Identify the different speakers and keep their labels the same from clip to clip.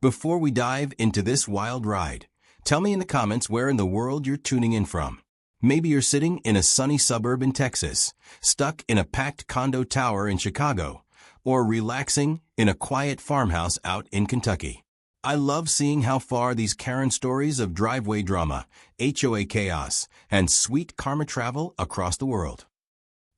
Speaker 1: Before we dive into this wild ride, tell me in the comments where in the world you're tuning in from. Maybe you're sitting in a sunny suburb in Texas, stuck in a packed condo tower in Chicago, or relaxing in a quiet farmhouse out in Kentucky. I love seeing how far these Karen stories of driveway drama, HOA chaos, and sweet karma travel across the world.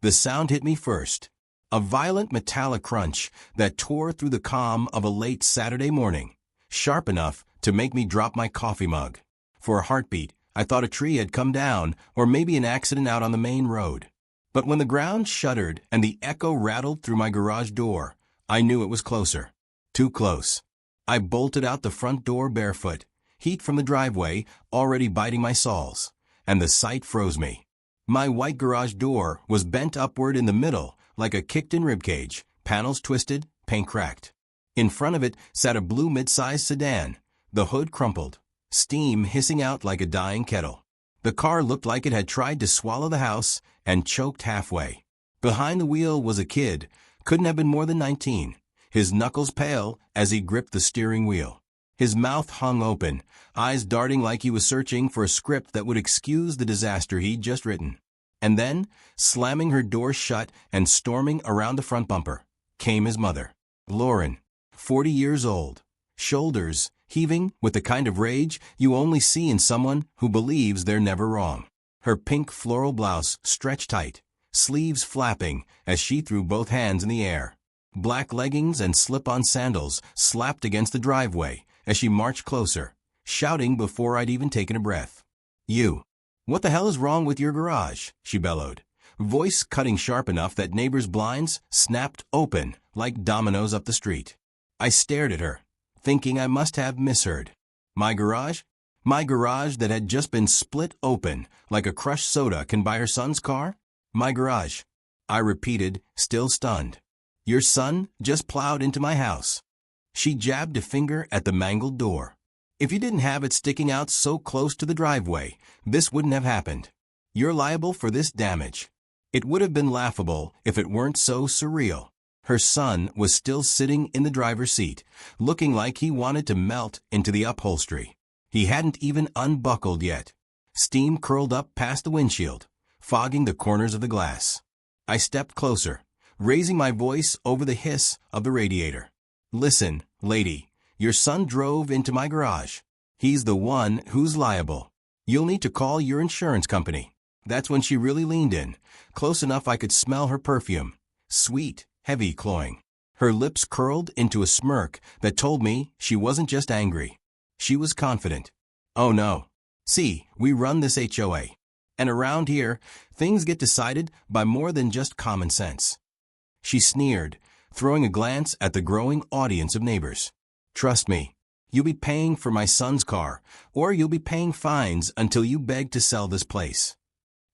Speaker 1: The sound hit me first. A violent metallic crunch that tore through the calm of a late Saturday morning, sharp enough to make me drop my coffee mug. For a heartbeat, I thought a tree had come down, or maybe an accident out on the main road. But when the ground shuddered and the echo rattled through my garage door, I knew it was closer. Too close. I bolted out the front door barefoot, heat from the driveway already biting my soles, and the sight froze me. My white garage door was bent upward in the middle like a kicked-in ribcage, panels twisted, paint cracked. In front of it sat a blue mid-sized sedan, the hood crumpled, steam hissing out like a dying kettle. The car looked like it had tried to swallow the house and choked halfway. Behind the wheel was a kid, couldn't have been more than 19, his knuckles pale as he gripped the steering wheel. His mouth hung open, eyes darting like he was searching for a script that would excuse the disaster he'd just written. And then, slamming her door shut and storming around the front bumper, came his mother, Lauren, 40 years old, shoulders heaving with the kind of rage you only see in someone who believes they're never wrong. Her pink floral blouse stretched tight, sleeves flapping as she threw both hands in the air. Black leggings and slip-on sandals slapped against the driveway as she marched closer, shouting before I'd even taken a breath. "You! What the hell is wrong with your garage?" she bellowed, voice cutting sharp enough that neighbors' blinds snapped open like dominoes up the street. I stared at her, thinking I must have misheard. My garage? My garage that had just been split open like a crushed soda can buy her son's car? My garage, I repeated, still stunned. Your son just plowed into my house. She jabbed a finger at the mangled door. If you didn't have it sticking out so close to the driveway, this wouldn't have happened. You're liable for this damage. It would have been laughable if it weren't so surreal. Her son was still sitting in the driver's seat, looking like he wanted to melt into the upholstery. He hadn't even unbuckled yet. Steam curled up past the windshield, fogging the corners of the glass. I stepped closer, raising my voice over the hiss of the radiator. "Listen, lady. Your son drove into my garage. He's the one who's liable. You'll need to call your insurance company." That's when she really leaned in, close enough I could smell her perfume. Sweet, heavy cloying. Her lips curled into a smirk that told me she wasn't just angry. She was confident. "Oh no. See, we run this HOA. And around here, things get decided by more than just common sense." She sneered, throwing a glance at the growing audience of neighbors. "Trust me, you'll be paying for my son's car, or you'll be paying fines until you beg to sell this place."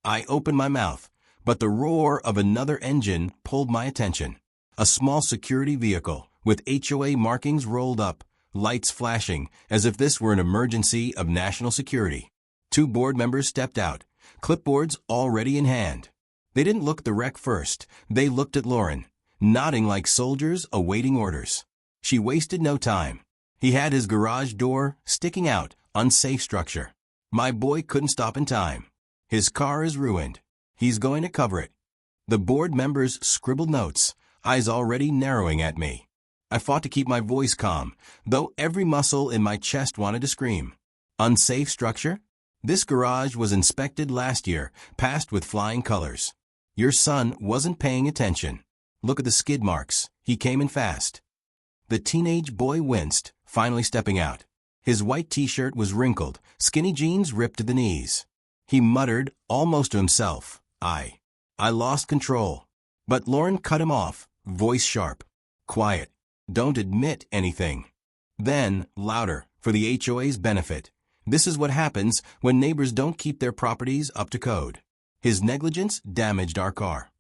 Speaker 1: I opened my mouth, but the roar of another engine pulled my attention. A small security vehicle, with HOA markings rolled up, lights flashing as if this were an emergency of national security. 2 board members stepped out, clipboards already in hand. They didn't look at the wreck first, they looked at Lauren, nodding like soldiers awaiting orders. She wasted no time. He had his garage door sticking out, unsafe structure. My boy couldn't stop in time. His car is ruined. He's going to cover it. The board members scribbled notes, eyes already narrowing at me. I fought to keep my voice calm, though every muscle in my chest wanted to scream. Unsafe structure? This garage was inspected last year, passed with flying colors. Your son wasn't paying attention. Look at the skid marks. He came in fast. The teenage boy winced, finally stepping out. His white t-shirt was wrinkled, skinny jeans ripped to the knees. He muttered, almost to himself, I lost control. But Lauren cut him off, voice sharp. "Quiet. Don't admit anything." Then, louder, for the HOA's benefit. "This is what happens when neighbors don't keep their properties up to code. His negligence damaged our car."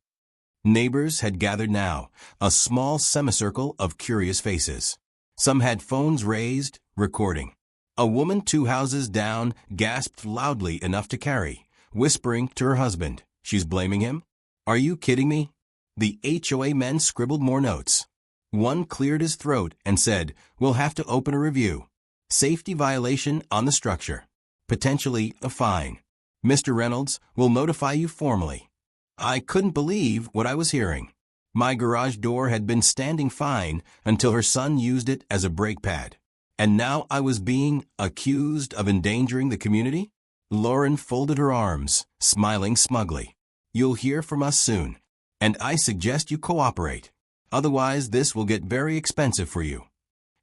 Speaker 1: Neighbors had gathered now, a small semicircle of curious faces. Some had phones raised, recording. A woman 2 houses down gasped loudly enough to carry, whispering to her husband, "She's blaming him? Are you kidding me?" The HOA men scribbled more notes. One cleared his throat and said, "We'll have to open a review. Safety violation on the structure. Potentially a fine. Mr. Reynolds will notify you formally." I couldn't believe what I was hearing. My garage door had been standing fine until her son used it as a brake pad. And now I was being accused of endangering the community? Lauren folded her arms, smiling smugly. "You'll hear from us soon. And I suggest you cooperate. Otherwise, this will get very expensive for you."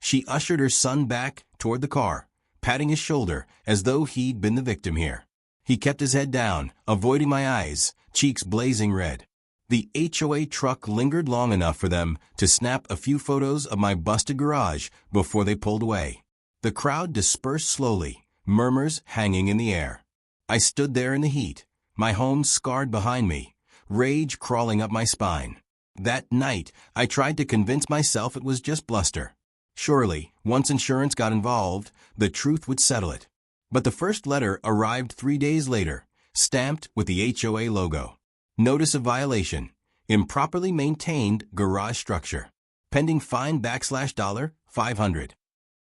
Speaker 1: She ushered her son back toward the car, patting his shoulder as though he'd been the victim here. He kept his head down, avoiding my eyes, cheeks blazing red. The HOA truck lingered long enough for them to snap a few photos of my busted garage before they pulled away. The crowd dispersed slowly, murmurs hanging in the air. I stood there in the heat, my home scarred behind me, rage crawling up my spine. That night, I tried to convince myself it was just bluster. Surely, once insurance got involved, the truth would settle it. But the first letter arrived 3 days later, stamped with the HOA logo. Notice of violation. Improperly maintained garage structure. Pending fine $500.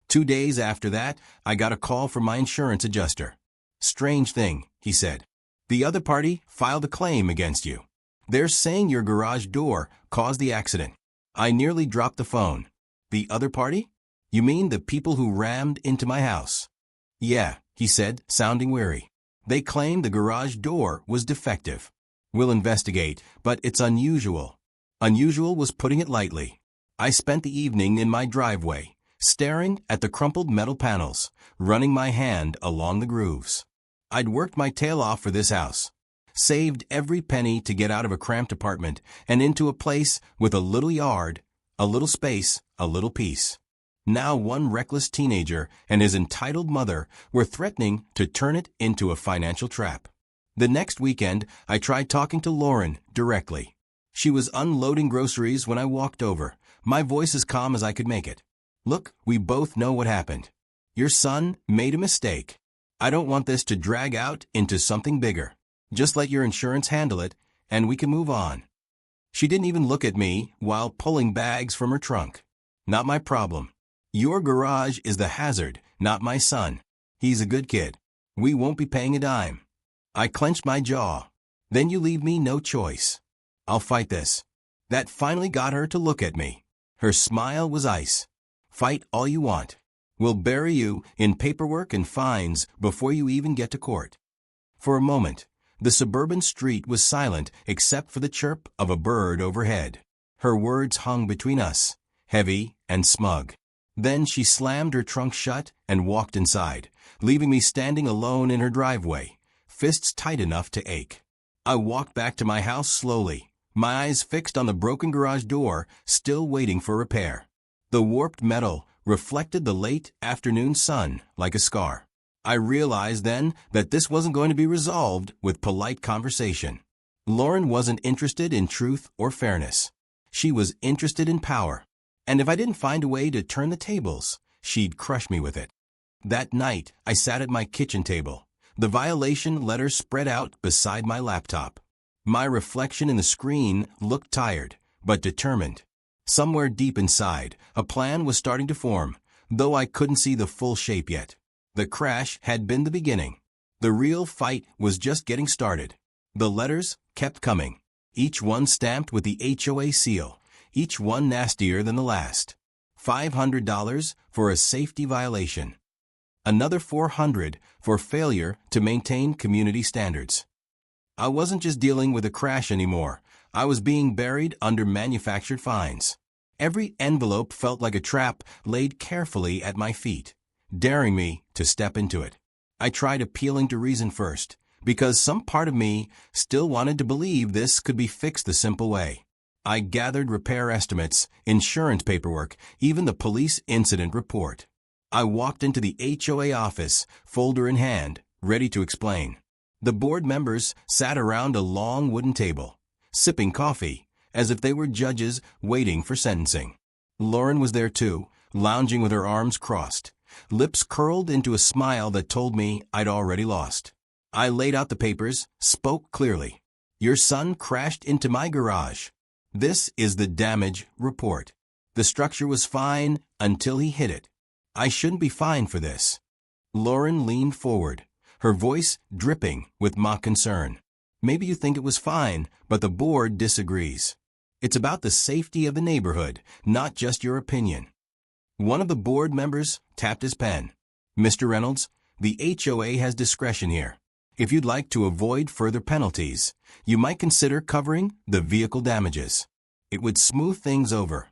Speaker 1: 2 days after that, I got a call from my insurance adjuster. "Strange thing," he said. "The other party filed a claim against you. They're saying your garage door caused the accident." I nearly dropped the phone. "The other party? You mean the people who rammed into my house?" "Yeah," he said, sounding weary. "They claim the garage door was defective. We'll investigate, but it's unusual." Unusual was putting it lightly. I spent the evening in my driveway, staring at the crumpled metal panels, running my hand along the grooves. I'd worked my tail off for this house. Saved every penny to get out of a cramped apartment and into a place with a little yard, a little space, a little peace. Now one reckless teenager and his entitled mother were threatening to turn it into a financial trap. The next weekend, I tried talking to Lauren directly. She was unloading groceries when I walked over, my voice as calm as I could make it. "Look, we both know what happened. Your son made a mistake. I don't want this to drag out into something bigger. Just let your insurance handle it, and we can move on." She didn't even look at me while pulling bags from her trunk. "Not my problem. Your garage is the hazard, not my son. He's a good kid. We won't be paying a dime." I clenched my jaw. "Then you leave me no choice. I'll fight this." That finally got her to look at me. Her smile was ice. "Fight all you want. We'll bury you in paperwork and fines before you even get to court." For a moment, the suburban street was silent except for the chirp of a bird overhead. Her words hung between us, heavy and smug. Then she slammed her trunk shut and walked inside, leaving me standing alone in her driveway, fists tight enough to ache. I walked back to my house slowly, my eyes fixed on the broken garage door, still waiting for repair. The warped metal reflected the late afternoon sun like a scar. I realized then that this wasn't going to be resolved with polite conversation. Lauren wasn't interested in truth or fairness. She was interested in power. And if I didn't find a way to turn the tables, she'd crush me with it. That night, I sat at my kitchen table, the violation letter spread out beside my laptop. My reflection in the screen looked tired, but determined. Somewhere deep inside, a plan was starting to form, though I couldn't see the full shape yet. The crash had been the beginning. The real fight was just getting started. The letters kept coming, each one stamped with the HOA seal. Each one nastier than the last. $500 for a safety violation. Another $400 for failure to maintain community standards. I wasn't just dealing with a crash anymore. I was being buried under manufactured fines. Every envelope felt like a trap laid carefully at my feet, daring me to step into it. I tried appealing to reason first, because some part of me still wanted to believe this could be fixed the simple way. I gathered repair estimates, insurance paperwork, even the police incident report. I walked into the HOA office, folder in hand, ready to explain. The board members sat around a long wooden table, sipping coffee, as if they were judges waiting for sentencing. Lauren was there too, lounging with her arms crossed, lips curled into a smile that told me I'd already lost. I laid out the papers, spoke clearly. "Your son crashed into my garage. This is the damage report. The structure was fine until he hit it. I shouldn't be fined for this. Lauren leaned forward, her voice dripping with mock concern. Maybe you think it was fine, but the board disagrees. It's about the safety of the neighborhood, not just your opinion. One of the board members tapped his pen. Mr. Reynolds, the HOA has discretion here. If you'd like to avoid further penalties, you might consider covering the vehicle damages. It would smooth things over.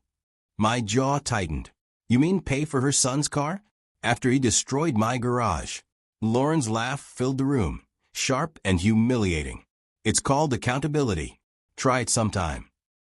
Speaker 1: My jaw tightened. You mean pay for her son's car? After he destroyed my garage. Lauren's laugh filled the room, sharp and humiliating. It's called accountability. Try it sometime.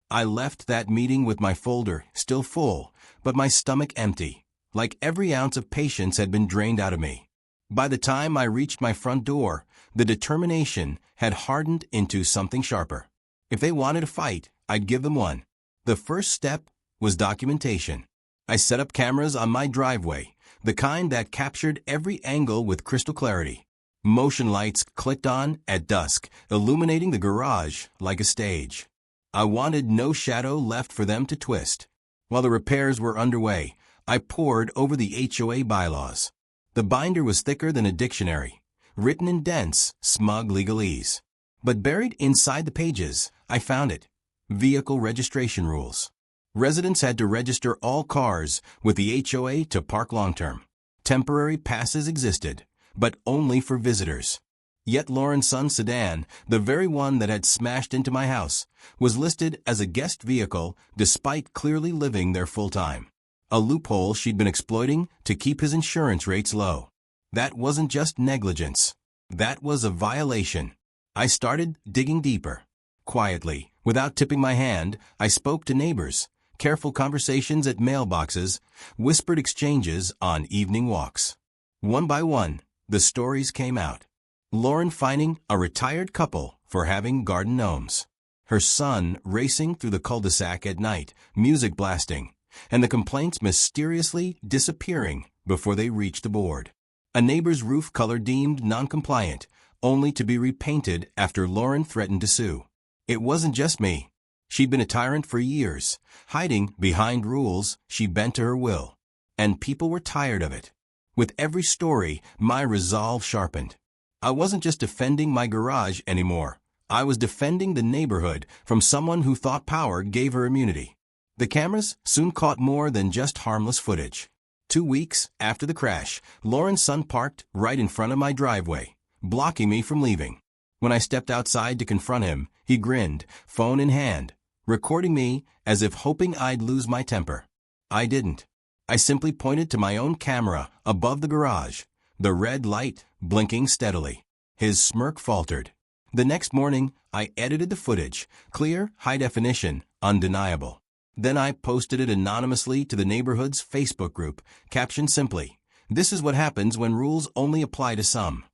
Speaker 1: I left that meeting with my folder still full, but my stomach empty, like every ounce of patience had been drained out of me. By the time I reached my front door, the determination had hardened into something sharper. If they wanted a fight, I'd give them one. The first step was documentation. I set up cameras on my driveway, the kind that captured every angle with crystal clarity. Motion lights clicked on at dusk, illuminating the garage like a stage. I wanted no shadow left for them to twist. While the repairs were underway, I pored over the HOA bylaws. The binder was thicker than a dictionary, written in dense, smug legalese. But buried inside the pages, I found it. Vehicle registration rules. Residents had to register all cars with the HOA to park long-term. Temporary passes existed, but only for visitors. Yet Lauren's son's sedan, the very one that had smashed into my house, was listed as a guest vehicle despite clearly living there full-time. A loophole she'd been exploiting to keep his insurance rates low. That wasn't just negligence. That was a violation. I started digging deeper. Quietly, without tipping my hand, I spoke to neighbors. Careful conversations at mailboxes, whispered exchanges on evening walks. One by one, the stories came out. Lauren fining a retired couple for having garden gnomes. Her son racing through the cul-de-sac at night, music blasting, and the complaints mysteriously disappearing before they reached the board. A neighbor's roof color deemed non-compliant, only to be repainted after Lauren threatened to sue. It wasn't just me. She'd been a tyrant for years, hiding behind rules she bent to her will. And people were tired of it. With every story, my resolve sharpened. I wasn't just defending my garage anymore. I was defending the neighborhood from someone who thought power gave her immunity. The cameras soon caught more than just harmless footage. 2 weeks after the crash, Lauren's son parked right in front of my driveway, blocking me from leaving. When I stepped outside to confront him, he grinned, phone in hand, recording me as if hoping I'd lose my temper. I didn't. I simply pointed to my own camera above the garage, the red light blinking steadily. His smirk faltered. The next morning, I edited the footage, clear, high definition, undeniable. Then I posted it anonymously to the neighborhood's Facebook group, captioned simply, "This is what happens when rules only apply to some."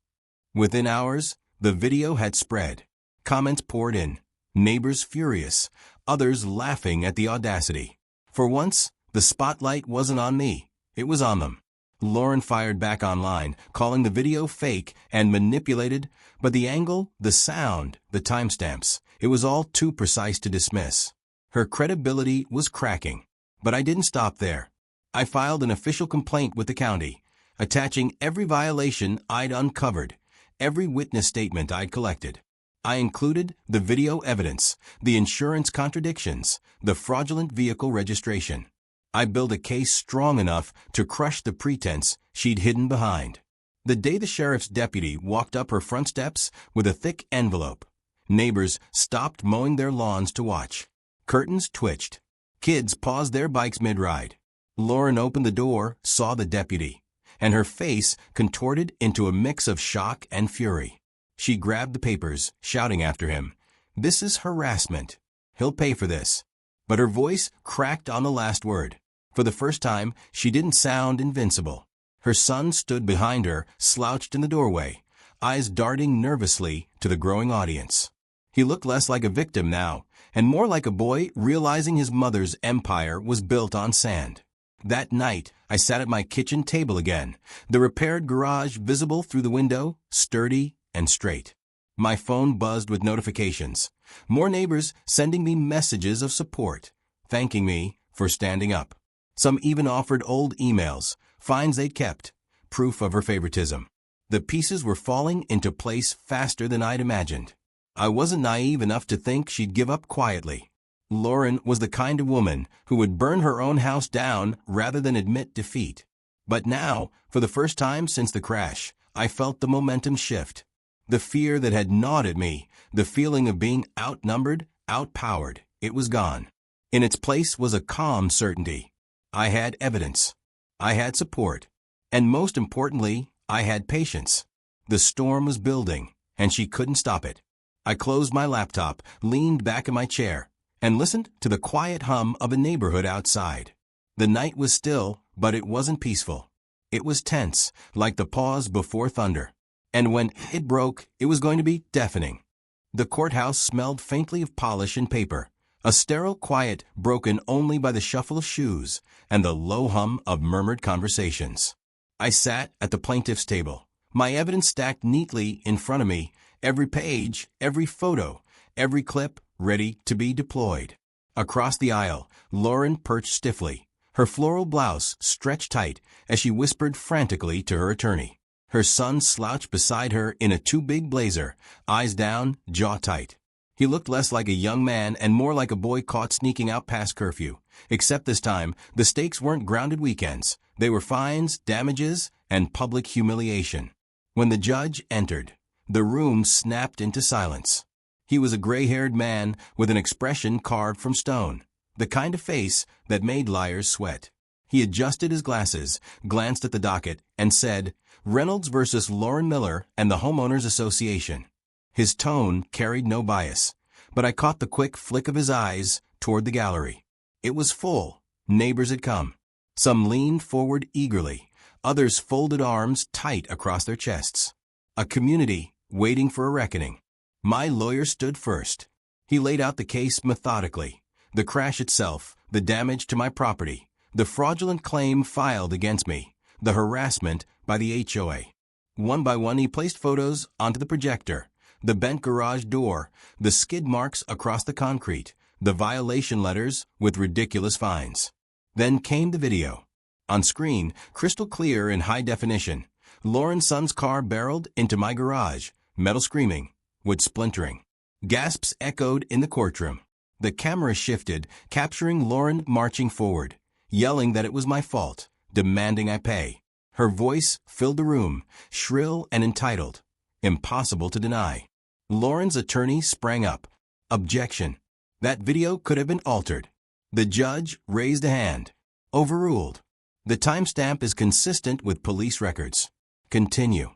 Speaker 1: Within hours, the video had spread. Comments poured in, neighbors furious, others laughing at the audacity. For once, the spotlight wasn't on me, it was on them. Lauren fired back online, calling the video fake and manipulated, but the angle, the sound, the timestamps, it was all too precise to dismiss. Her credibility was cracking. But I didn't stop there. I filed an official complaint with the county, attaching every violation I'd uncovered, every witness statement I'd collected. I included the video evidence, the insurance contradictions, the fraudulent vehicle registration. I built a case strong enough to crush the pretense she'd hidden behind. The day the sheriff's deputy walked up her front steps with a thick envelope, neighbors stopped mowing their lawns to watch. Curtains twitched. Kids paused their bikes mid-ride. Lauren opened the door, saw the deputy, and her face contorted into a mix of shock and fury. She grabbed the papers, shouting after him, "This is harassment. He'll pay for this." But her voice cracked on the last word. For the first time, she didn't sound invincible. Her son stood behind her, slouched in the doorway, eyes darting nervously to the growing audience. He looked less like a victim now, and more like a boy realizing his mother's empire was built on sand. That night, I sat at my kitchen table again, the repaired garage visible through the window, sturdy and straight. My phone buzzed with notifications. More neighbors sending me messages of support, thanking me for standing up. Some even offered old emails, fines they'd kept, proof of her favoritism. The pieces were falling into place faster than I'd imagined. I wasn't naive enough to think she'd give up quietly. Lauren was the kind of woman who would burn her own house down rather than admit defeat. But now, for the first time since the crash, I felt the momentum shift. The fear that had gnawed at me, the feeling of being outnumbered, outpowered, it was gone. In its place was a calm certainty. I had evidence. I had support. And most importantly, I had patience. The storm was building, and she couldn't stop it. I closed my laptop, leaned back in my chair, and listened to the quiet hum of a neighborhood outside. The night was still, but it wasn't peaceful. It was tense, like the pause before thunder. And when it broke, it was going to be deafening. The courthouse smelled faintly of polish and paper, a sterile quiet broken only by the shuffle of shoes and the low hum of murmured conversations. I sat at the plaintiff's table, my evidence stacked neatly in front of me, every page, every photo, every clip ready to be deployed. Across the aisle, Lauren perched stiffly, her floral blouse stretched tight as she whispered frantically to her attorney. Her son slouched beside her in a too-big blazer, eyes down, jaw tight. He looked less like a young man and more like a boy caught sneaking out past curfew. Except this time, the stakes weren't grounded weekends. They were fines, damages, and public humiliation. When the judge entered, the room snapped into silence. He was a gray-haired man with an expression carved from stone, the kind of face that made liars sweat. He adjusted his glasses, glanced at the docket, and said, "Reynolds versus Lauren Miller and the Homeowners Association." His tone carried no bias, but I caught the quick flick of his eyes toward the gallery. It was full. Neighbors had come. Some leaned forward eagerly. Others folded arms tight across their chests. A community waiting for a reckoning. My lawyer stood first. He laid out the case methodically. The crash itself, the damage to my property, the fraudulent claim filed against me, the harassment by the HOA. One by one he placed photos onto the projector, the bent garage door, the skid marks across the concrete, the violation letters with ridiculous fines. Then came the video. On screen, crystal clear in high definition, Lauren's son's car barreled into my garage, metal screaming, wood splintering. Gasps echoed in the courtroom. The camera shifted, capturing Lauren marching forward, yelling that it was my fault, demanding I pay. Her voice filled the room, shrill and entitled. Impossible to deny. Lauren's attorney sprang up. Objection. That video could have been altered. The judge raised a hand. Overruled. The timestamp is consistent with police records. Continue.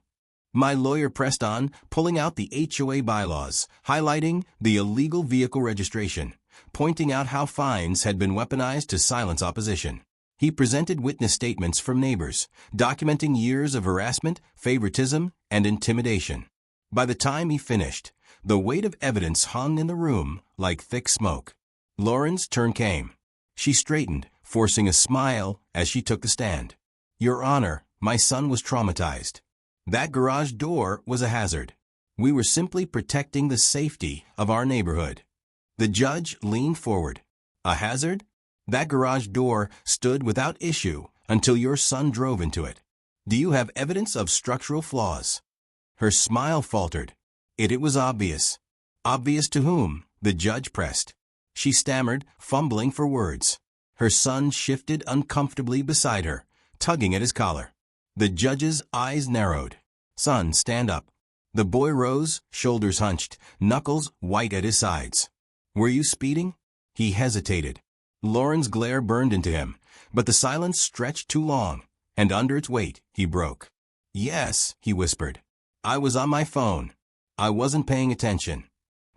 Speaker 1: My lawyer pressed on, pulling out the HOA bylaws, highlighting the illegal vehicle registration, pointing out how fines had been weaponized to silence opposition. He presented witness statements from neighbors, documenting years of harassment, favoritism, and intimidation. By the time he finished, the weight of evidence hung in the room like thick smoke. Lauren's turn came. She straightened, forcing a smile as she took the stand. "Your Honor, my son was traumatized. That garage door was a hazard. We were simply protecting the safety of our neighborhood." The judge leaned forward. "A hazard? That garage door stood without issue until your son drove into it. Do you have evidence of structural flaws?" Her smile faltered. It was obvious. Obvious to whom? The judge pressed. She stammered, fumbling for words. Her son shifted uncomfortably beside her, tugging at his collar. The judge's eyes narrowed. "Son, stand up." The boy rose, shoulders hunched, knuckles white at his sides. "Were you speeding?" He hesitated. Lauren's glare burned into him, but the silence stretched too long, and under its weight, he broke. "Yes," he whispered. "I was on my phone. I wasn't paying attention."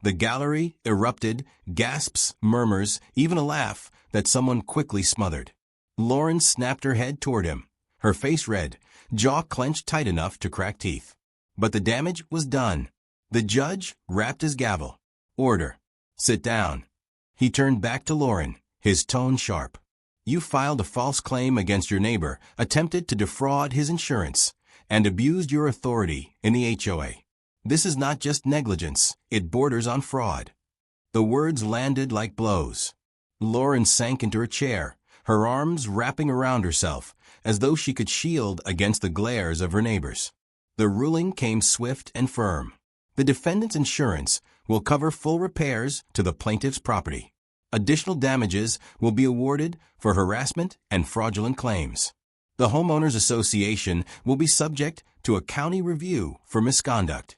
Speaker 1: The gallery erupted, gasps, murmurs, even a laugh that someone quickly smothered. Lauren snapped her head toward him, her face red, jaw clenched tight enough to crack teeth. But the damage was done. The judge rapped his gavel. "Order. Sit down." He turned back to Lauren, his tone sharp. "You filed a false claim against your neighbor, attempted to defraud his insurance, and abused your authority in the HOA. This is not just negligence, it borders on fraud." The words landed like blows. Lauren sank into her chair, her arms wrapping around herself, as though she could shield against the glares of her neighbors. The ruling came swift and firm. The defendant's insurance will cover full repairs to the plaintiff's property. Additional damages will be awarded for harassment and fraudulent claims. The Homeowners Association will be subject to a county review for misconduct.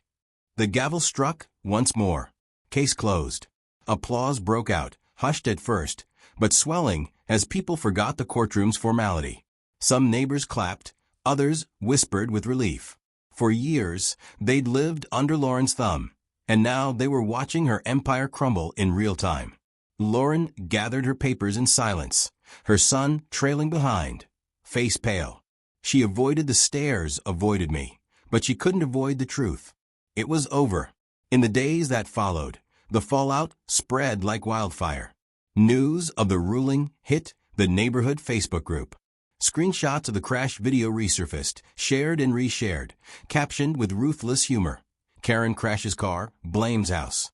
Speaker 1: The gavel struck once more. Case closed. Applause broke out, hushed at first, but swelling as people forgot the courtroom's formality. Some neighbors clapped, others whispered with relief. For years, they'd lived under Lauren's thumb, and now they were watching her empire crumble in real time. Lauren gathered her papers in silence, her son trailing behind, face pale. She avoided the stares, avoided me, but she couldn't avoid the truth. It was over. In the days that followed, the fallout spread like wildfire. News of the ruling hit the neighborhood Facebook group. Screenshots of the crash video resurfaced, shared and reshared, captioned with ruthless humor. Karen crashes car, blames house.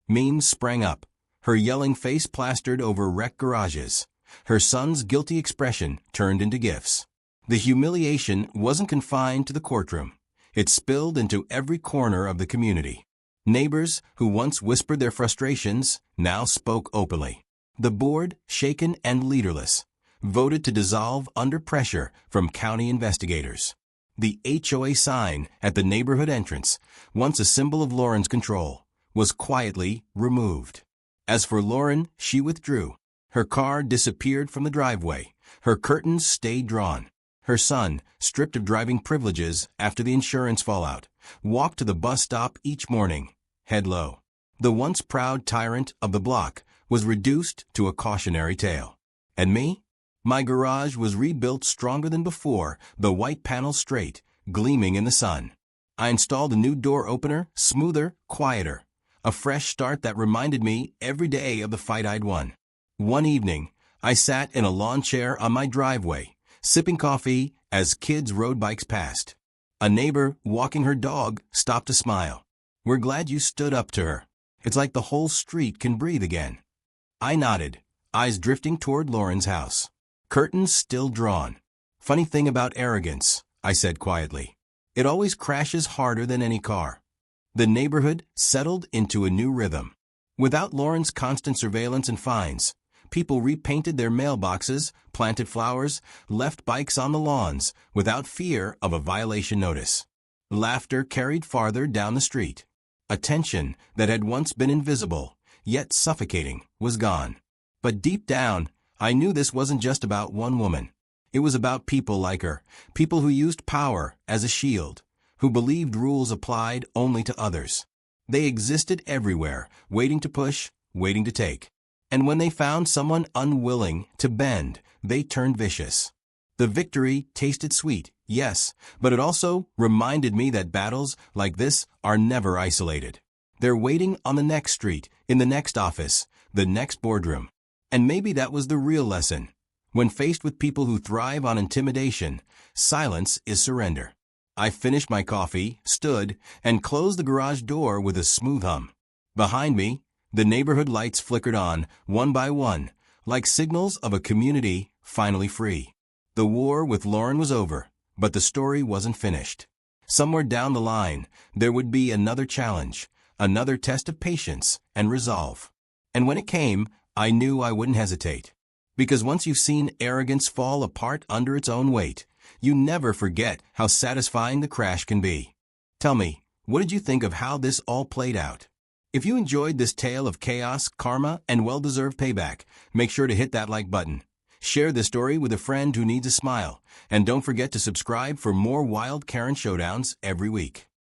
Speaker 1: Memes sprang up, her yelling face plastered over wrecked garages. Her son's guilty expression turned into gifs. The humiliation wasn't confined to the courtroom. It spilled into every corner of the community. Neighbors who once whispered their frustrations now spoke openly. The board, shaken and leaderless, voted to dissolve under pressure from county investigators. The HOA sign at the neighborhood entrance, once a symbol of Lauren's control, was quietly removed. As for Lauren, she withdrew. Her car disappeared from the driveway. Her curtains stayed drawn. Her son, stripped of driving privileges after the insurance fallout, walked to the bus stop each morning, head low. The once proud tyrant of the block was reduced to a cautionary tale. And me? My garage was rebuilt stronger than before, the white panels straight, gleaming in the sun. I installed a new door opener, smoother, quieter. A fresh start that reminded me every day of the fight I'd won. One evening, I sat in a lawn chair on my driveway, sipping coffee as kids rode bikes past. A neighbor, walking her dog, stopped to smile. "We're glad you stood up to her. It's like the whole street can breathe again." I nodded, eyes drifting toward Lauren's house. Curtains still drawn. "Funny thing about arrogance," I said quietly. "It always crashes harder than any car." The neighborhood settled into a new rhythm. Without Lauren's constant surveillance and fines, people repainted their mailboxes, planted flowers, left bikes on the lawns without fear of a violation notice. Laughter carried farther down the street. A tension that had once been invisible, yet suffocating, was gone. But deep down, I knew this wasn't just about one woman. It was about people like her, people who used power as a shield, who believed rules applied only to others. They existed everywhere, waiting to push, waiting to take. And when they found someone unwilling to bend, they turned vicious. The victory tasted sweet, yes, but it also reminded me that battles like this are never isolated. They're waiting on the next street, in the next office, the next boardroom. And maybe that was the real lesson. When faced with people who thrive on intimidation, silence is surrender. I finished my coffee, stood, and closed the garage door with a smooth hum. Behind me, the neighborhood lights flickered on, one by one, like signals of a community finally free. The war with Lauren was over, but the story wasn't finished. Somewhere down the line, there would be another challenge, another test of patience and resolve. And when it came, I knew I wouldn't hesitate. Because once you've seen arrogance fall apart under its own weight, you never forget how satisfying the crash can be. Tell me, what did you think of how this all played out? If you enjoyed this tale of chaos, karma, and well-deserved payback, make sure to hit that like button. Share this story with a friend who needs a smile, and don't forget to subscribe for more wild Karen showdowns every week.